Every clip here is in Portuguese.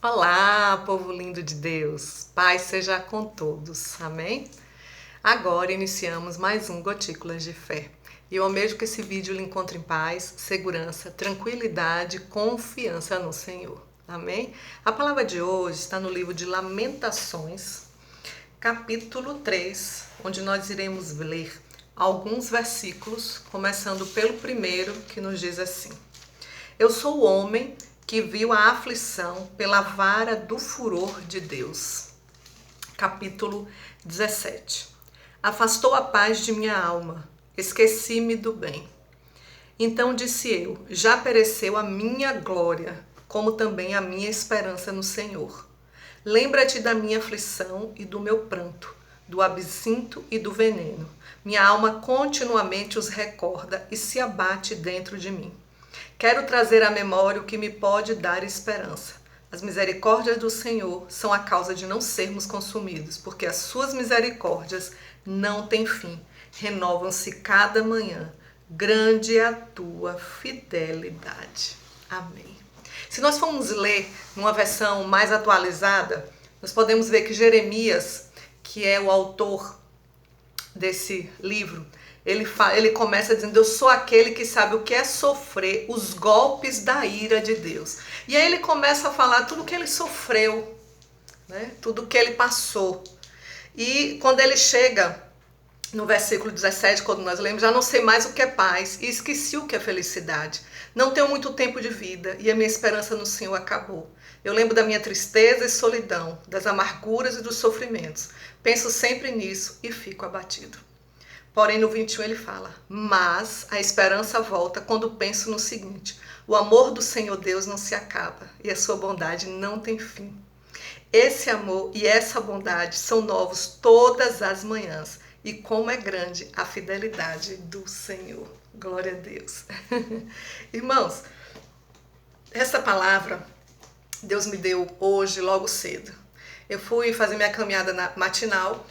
Olá, povo lindo de Deus. Paz seja com todos. Amém? Agora iniciamos mais um Gotículas de Fé. E eu almejo que esse vídeo lhe encontre em paz, segurança, tranquilidade, confiança no Senhor. Amém? A palavra de hoje está no livro de Lamentações, capítulo 3, onde nós iremos ler alguns versículos, começando pelo primeiro, que nos diz assim: Eu sou o homem que viu a aflição pela vara do furor de Deus. Capítulo 17. Afastou a paz de minha alma, esqueci-me do bem. Então disse eu: já pereceu a minha glória, como também a minha esperança no Senhor. Lembra-te da minha aflição e do meu pranto, do absinto e do veneno. Minha alma continuamente os recorda e se abate dentro de mim. Quero trazer à memória o que me pode dar esperança. As misericórdias do Senhor são a causa de não sermos consumidos, porque as suas misericórdias não têm fim, renovam-se cada manhã. Grande é a tua fidelidade. Amém. Se nós formos ler numa versão mais atualizada, nós podemos ver que Jeremias, que é o autor desse livro, ele começa dizendo: eu sou aquele que sabe o que é sofrer os golpes da ira de Deus. E aí ele começa a falar tudo que ele sofreu, né? Tudo que ele passou. E quando ele chega no versículo 17, quando nós lemos: já não sei mais o que é paz e esqueci o que é felicidade. Não tenho muito tempo de vida e a minha esperança no Senhor acabou. Eu lembro da minha tristeza e solidão, das amarguras e dos sofrimentos. Penso sempre nisso e fico abatido. Porém, no 21 ele fala: mas a esperança volta quando penso no seguinte: o amor do Senhor Deus não se acaba e a sua bondade não tem fim. Esse amor e essa bondade são novos todas as manhãs, e como é grande a fidelidade do Senhor. Glória a Deus. Irmãos, essa palavra Deus me deu hoje, logo cedo. Eu fui fazer minha caminhada matinal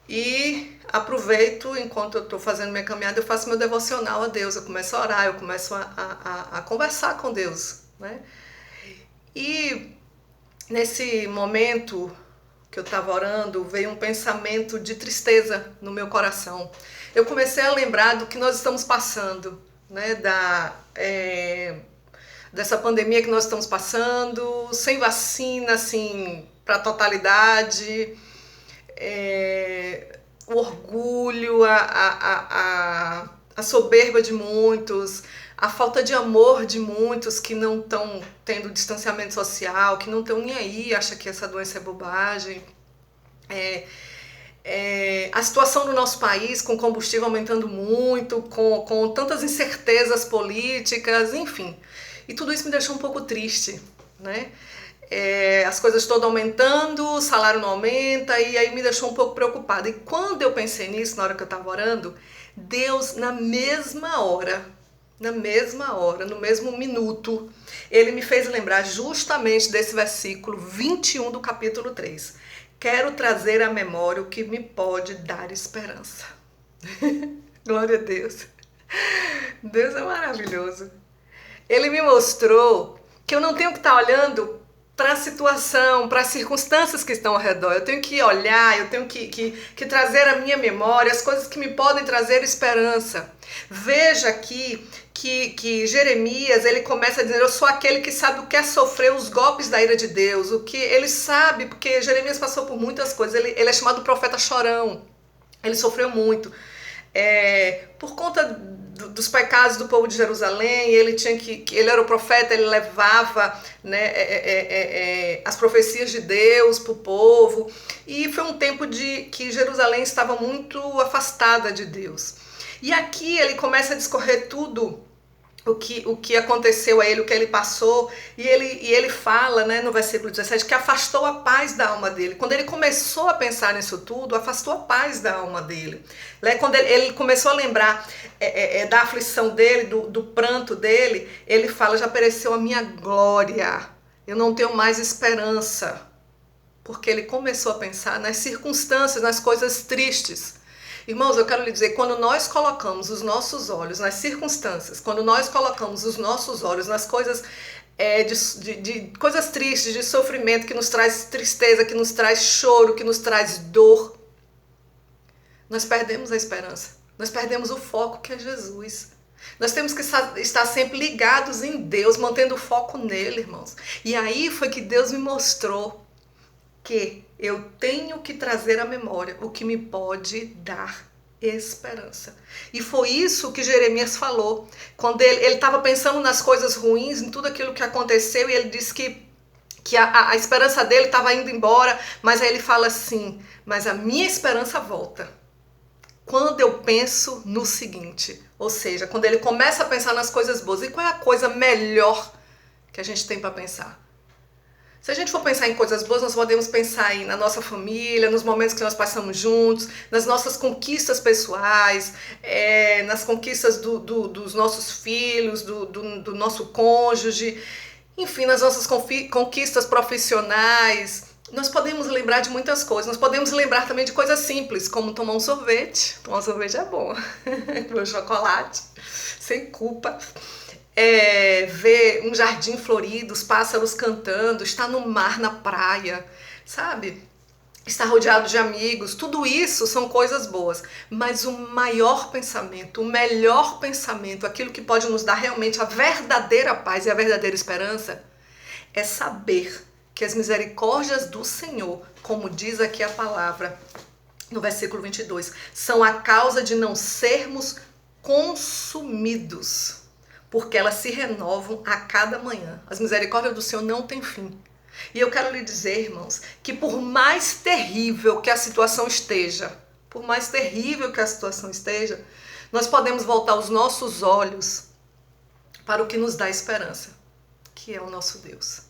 e aproveito, enquanto eu estou fazendo minha caminhada, eu faço meu devocional a Deus. Eu começo a orar, eu começo a conversar com Deus, né? E nesse momento que eu estava orando, veio um pensamento de tristeza no meu coração. Eu comecei a lembrar do que nós estamos passando, né? Dessa pandemia que nós estamos passando, sem vacina, assim, para a totalidade, o orgulho, a soberba de muitos, a falta de amor de muitos que não estão tendo distanciamento social, que não estão nem aí, acham que essa doença é bobagem. A situação do nosso país, com combustível aumentando muito, com tantas incertezas políticas, enfim. E tudo isso me deixou um pouco triste, né? As coisas todas aumentando, o salário não aumenta, e aí me deixou um pouco preocupada. E quando eu pensei nisso, na hora que eu estava orando, Deus, na mesma hora, no mesmo minuto, ele me fez lembrar justamente desse versículo 21 do capítulo 3. Quero trazer à memória o que me pode dar esperança. Glória a Deus. Deus é maravilhoso. Ele me mostrou que eu não tenho que estar olhando para a situação, para as circunstâncias que estão ao redor. Eu tenho que olhar, eu tenho que trazer à minha memória as coisas que me podem trazer esperança. Veja aqui que Jeremias, ele começa a dizer: eu sou aquele que sabe o que é sofrer os golpes da ira de Deus. O que ele sabe, porque Jeremias passou por muitas coisas. Ele é chamado profeta chorão. Ele sofreu muito. Por conta dos pecados do povo de Jerusalém, ele era o profeta, ele levava, né, as profecias de Deus para o povo, e foi um tempo que Jerusalém estava muito afastada de Deus. E aqui ele começa a discorrer tudo o que aconteceu a ele, o que ele passou, e ele fala, né, no versículo 17, que afastou a paz da alma dele. Quando ele começou a pensar nisso tudo, afastou a paz da alma dele. Quando ele começou a lembrar da aflição dele, do pranto dele, ele fala: já pereceu a minha glória, eu não tenho mais esperança. Porque ele começou a pensar nas circunstâncias, nas coisas tristes. Irmãos, eu quero lhe dizer, quando nós colocamos os nossos olhos nas circunstâncias, quando nós colocamos os nossos olhos nas coisas de coisas tristes, de sofrimento, que nos traz tristeza, que nos traz choro, que nos traz dor, nós perdemos a esperança. Nós perdemos o foco que é Jesus. Nós temos que estar sempre ligados em Deus, mantendo o foco nele, irmãos. E aí foi que Deus me mostrou que eu tenho que trazer à memória o que me pode dar esperança. E foi isso que Jeremias falou, quando ele estava pensando nas coisas ruins, em tudo aquilo que aconteceu, e ele disse que a esperança dele estava indo embora, mas aí ele fala assim, mas a minha esperança volta quando eu penso no seguinte, ou seja, quando ele começa a pensar nas coisas boas. E qual é a coisa melhor que a gente tem para pensar? Se a gente for pensar em coisas boas, nós podemos pensar aí na nossa família, nos momentos que nós passamos juntos, nas nossas conquistas pessoais, nas conquistas dos nossos filhos, do nosso cônjuge, enfim, nas nossas conquistas profissionais. Nós podemos lembrar de muitas coisas. Nós podemos lembrar também de coisas simples, como tomar um sorvete. Tomar um sorvete é bom. Comer um chocolate, sem culpa. Ver um jardim florido, os pássaros cantando, estar no mar, na praia, sabe? Estar rodeado de amigos, tudo isso são coisas boas. Mas o maior pensamento, o melhor pensamento, aquilo que pode nos dar realmente a verdadeira paz e a verdadeira esperança, é saber que as misericórdias do Senhor, como diz aqui a palavra no versículo 22, são a causa de não sermos consumidos, porque elas se renovam a cada manhã. As misericórdias do Senhor não têm fim. E eu quero lhe dizer, irmãos, que por mais terrível que a situação esteja, nós podemos voltar os nossos olhos para o que nos dá esperança, que é o nosso Deus.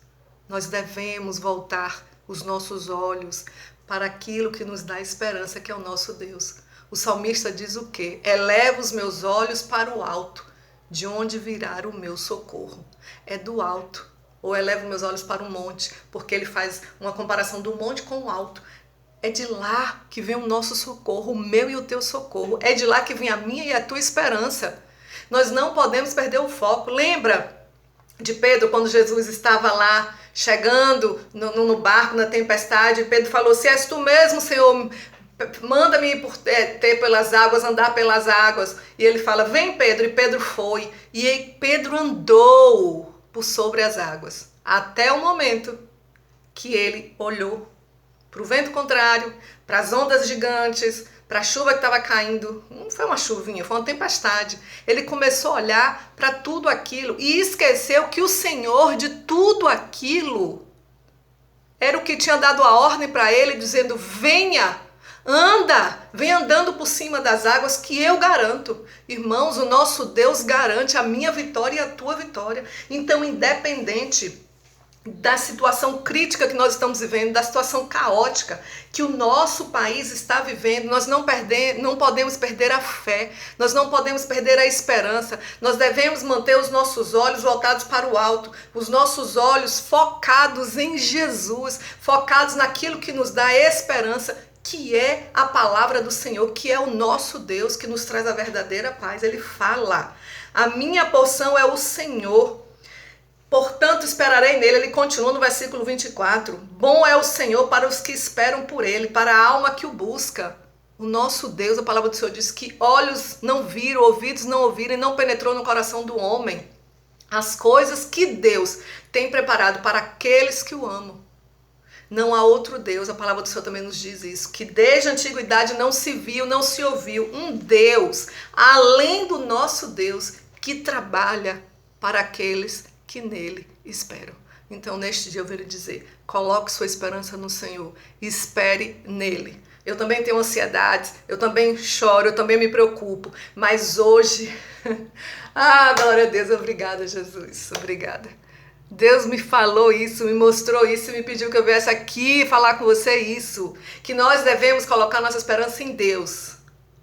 Nós devemos voltar os nossos olhos para aquilo que nos dá esperança, que é o nosso Deus. O salmista diz o quê? Eleva os meus olhos para o alto, de onde virá o meu socorro. É do alto. Ou eleva meus olhos para o monte, porque ele faz uma comparação do monte com o alto. É de lá que vem o nosso socorro, o meu e o teu socorro. É de lá que vem a minha e a tua esperança. Nós não podemos perder o foco. Lembra de Pedro, quando Jesus estava lá, chegando no barco, na tempestade? Pedro falou, se és tu mesmo, Senhor, manda-me ter pelas águas, andar pelas águas. E ele fala, vem Pedro, e Pedro foi. E aí Pedro andou por sobre as águas, até o momento que ele olhou para o vento contrário, para as ondas gigantes, para a chuva que estava caindo. Não foi uma chuvinha, foi uma tempestade. Ele começou a olhar para tudo aquilo e esqueceu que o Senhor de tudo aquilo era o que tinha dado a ordem para ele, dizendo, venha, vem andando por cima das águas que eu garanto. Irmãos, o nosso Deus garante a minha vitória e a tua vitória. Então, independente da situação crítica que nós estamos vivendo, da situação caótica que o nosso país está vivendo, nós não podemos perder a fé, nós não podemos perder a esperança. Nós devemos manter os nossos olhos voltados para o alto, os nossos olhos focados em Jesus, focados naquilo que nos dá esperança, que é a palavra do Senhor, que é o nosso Deus, que nos traz a verdadeira paz. Ele fala, a minha porção é o Senhor, portanto esperarei nele. Ele continua no versículo 24, bom é o Senhor para os que esperam por ele, para a alma que o busca. O nosso Deus, a palavra do Senhor diz que olhos não viram, ouvidos não ouviram e não penetrou no coração do homem as coisas que Deus tem preparado para aqueles que o amam. Não há outro Deus, a palavra do Senhor também nos diz isso, que desde a antiguidade não se viu, não se ouviu um Deus, além do nosso Deus, que trabalha para aqueles que nele esperam. Então, neste dia eu vou lhe dizer, coloque sua esperança no Senhor, espere nele. Eu também tenho ansiedade, eu também choro, eu também me preocupo, mas hoje, glória a Deus, obrigada Jesus, obrigada. Deus me falou isso, me mostrou isso, me pediu que eu viesse aqui falar com você isso, que nós devemos colocar nossa esperança em Deus.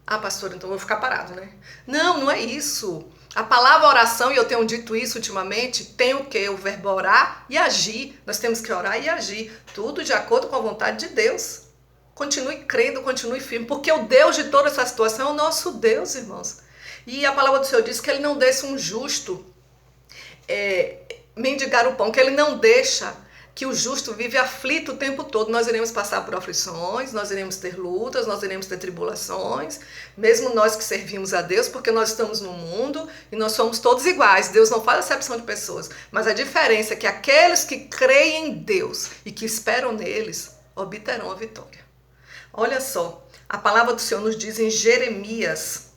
Pastor, então eu vou ficar parado, né? Não, não é isso. A palavra oração, e eu tenho dito isso ultimamente, tem o quê? O verbo orar e agir. Nós temos que orar e agir, tudo de acordo com a vontade de Deus. Continue crendo, continue firme, porque o Deus de toda essa situação é o nosso Deus, irmãos. E a palavra do Senhor diz que ele não deixa um justo mendigar o pão, que ele não deixa que o justo vive aflito o tempo todo. Nós iremos passar por aflições, nós iremos ter lutas, nós iremos ter tribulações, mesmo nós que servimos a Deus, porque nós estamos no mundo e nós somos todos iguais. Deus não faz acepção de pessoas, mas a diferença é que aqueles que creem em Deus e que esperam neles, obterão a vitória. Olha só, a palavra do Senhor nos diz em Jeremias,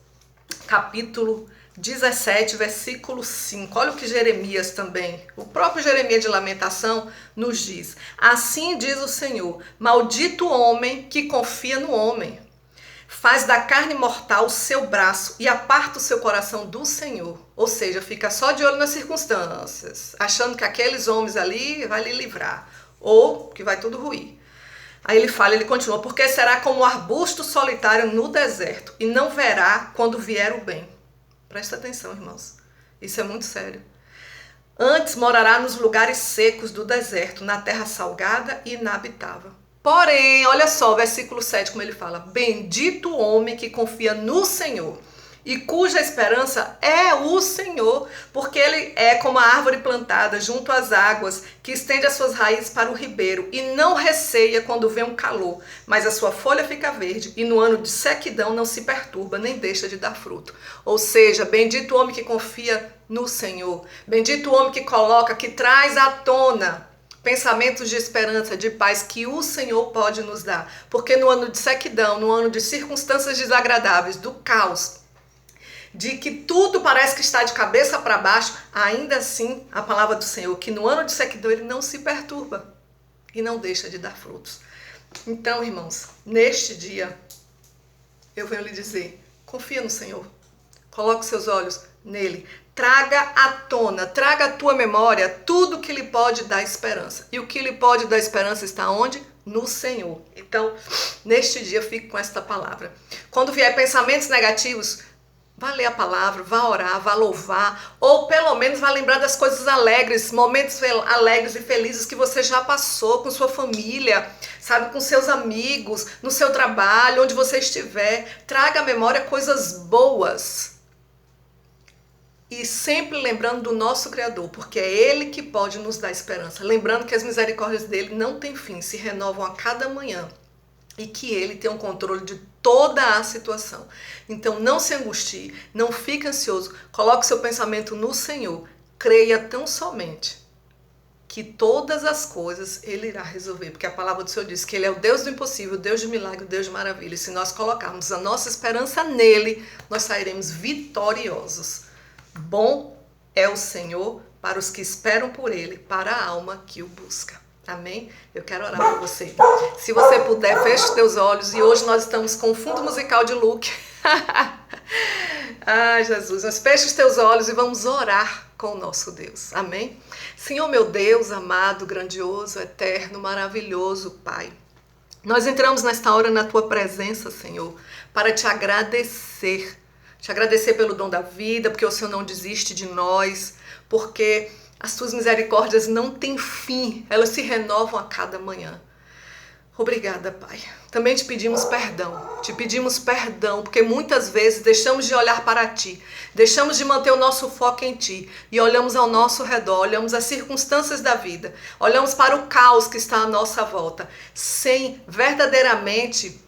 capítulo 17, versículo 5. Olha o que Jeremias também, o próprio Jeremias de Lamentação nos diz. Assim diz o Senhor, maldito o homem que confia no homem, faz da carne mortal o seu braço e aparta o seu coração do Senhor. Ou seja, fica só de olho nas circunstâncias, achando que aqueles homens ali vai lhe livrar, ou que vai tudo ruir. Aí ele continua, porque será como um arbusto solitário no deserto e não verá quando vier o bem. Presta atenção, irmãos. Isso é muito sério. Antes morará nos lugares secos do deserto, na terra salgada e inabitável. Porém, olha só, versículo 7, como ele fala. Bendito o homem que confia no Senhor e cuja esperança é o Senhor, porque ele é como a árvore plantada junto às águas, que estende as suas raízes para o ribeiro e não receia quando vem um calor, mas a sua folha fica verde e no ano de sequidão não se perturba, nem deixa de dar fruto. Ou seja, bendito o homem que confia no Senhor, bendito o homem que coloca, que traz à tona pensamentos de esperança, de paz que o Senhor pode nos dar. Porque no ano de sequidão, no ano de circunstâncias desagradáveis, do caos, de que tudo parece que está de cabeça para baixo, ainda assim a palavra do Senhor, que no ano de sequidão ele não se perturba e não deixa de dar frutos. Então, irmãos, neste dia eu venho lhe dizer, confia no Senhor, coloque seus olhos nele, traga à tona, traga à tua memória tudo que lhe pode dar esperança. E o que lhe pode dar esperança está onde? No Senhor. Então, neste dia fique com esta palavra. Quando vier pensamentos negativos, vá ler a palavra, vá orar, vá louvar, ou pelo menos vá lembrar das coisas alegres, momentos alegres e felizes que você já passou com sua família, sabe, com seus amigos, no seu trabalho, onde você estiver. Traga à memória coisas boas. E sempre lembrando do nosso Criador, porque é Ele que pode nos dar esperança. Lembrando que as misericórdias dele não têm fim, se renovam a cada manhã. E que ele tem um controle de toda a situação. Então não se angustie, não fique ansioso, coloque seu pensamento no Senhor, creia tão somente que todas as coisas ele irá resolver, porque a palavra do Senhor diz que ele é o Deus do impossível, o Deus de milagre, o Deus de maravilha, e se nós colocarmos a nossa esperança nele, nós sairemos vitoriosos. Bom é o Senhor para os que esperam por ele, para a alma que o busca. Amém? Eu quero orar por você. Se você puder, feche os teus olhos. E hoje nós estamos com o fundo musical de Luke. Ai, Jesus. Mas feche os teus olhos e vamos orar com o nosso Deus. Amém? Senhor, meu Deus, amado, grandioso, eterno, maravilhoso, Pai. Nós entramos nesta hora na tua presença, Senhor, para te agradecer. Te agradecer pelo dom da vida, porque o Senhor não desiste de nós, porque as tuas misericórdias não têm fim, elas se renovam a cada manhã. Obrigada, Pai. Também te pedimos perdão, porque muitas vezes deixamos de olhar para Ti, deixamos de manter o nosso foco em Ti e olhamos ao nosso redor, olhamos as circunstâncias da vida, olhamos para o caos que está à nossa volta, sem verdadeiramente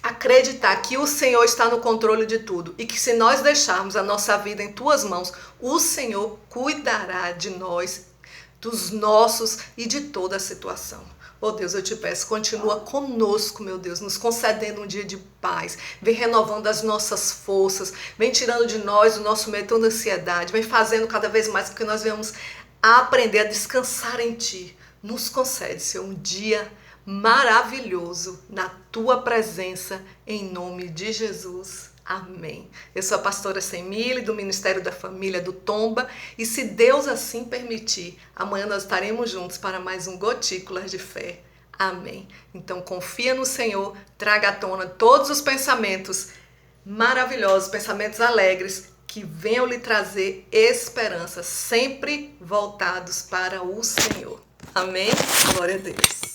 acreditar que o Senhor está no controle de tudo e que se nós deixarmos a nossa vida em tuas mãos, o Senhor cuidará de nós, dos nossos e de toda a situação. Oh Deus, eu te peço, continua conosco, meu Deus, nos concedendo um dia de paz, vem renovando as nossas forças, vem tirando de nós o nosso medo, toda ansiedade, vem fazendo cada vez mais com que nós venhamos a aprender a descansar em Ti. Nos concede, Senhor, um dia maravilhoso na tua presença, em nome de Jesus. Amém. Eu sou a pastora Semile, do Ministério da Família do Tomba, e se Deus assim permitir, amanhã nós estaremos juntos para mais um Gotículas de Fé. Amém. Então confia no Senhor, traga à tona todos os pensamentos maravilhosos, pensamentos alegres, que venham lhe trazer esperança, sempre voltados para o Senhor. Amém? Glória a Deus.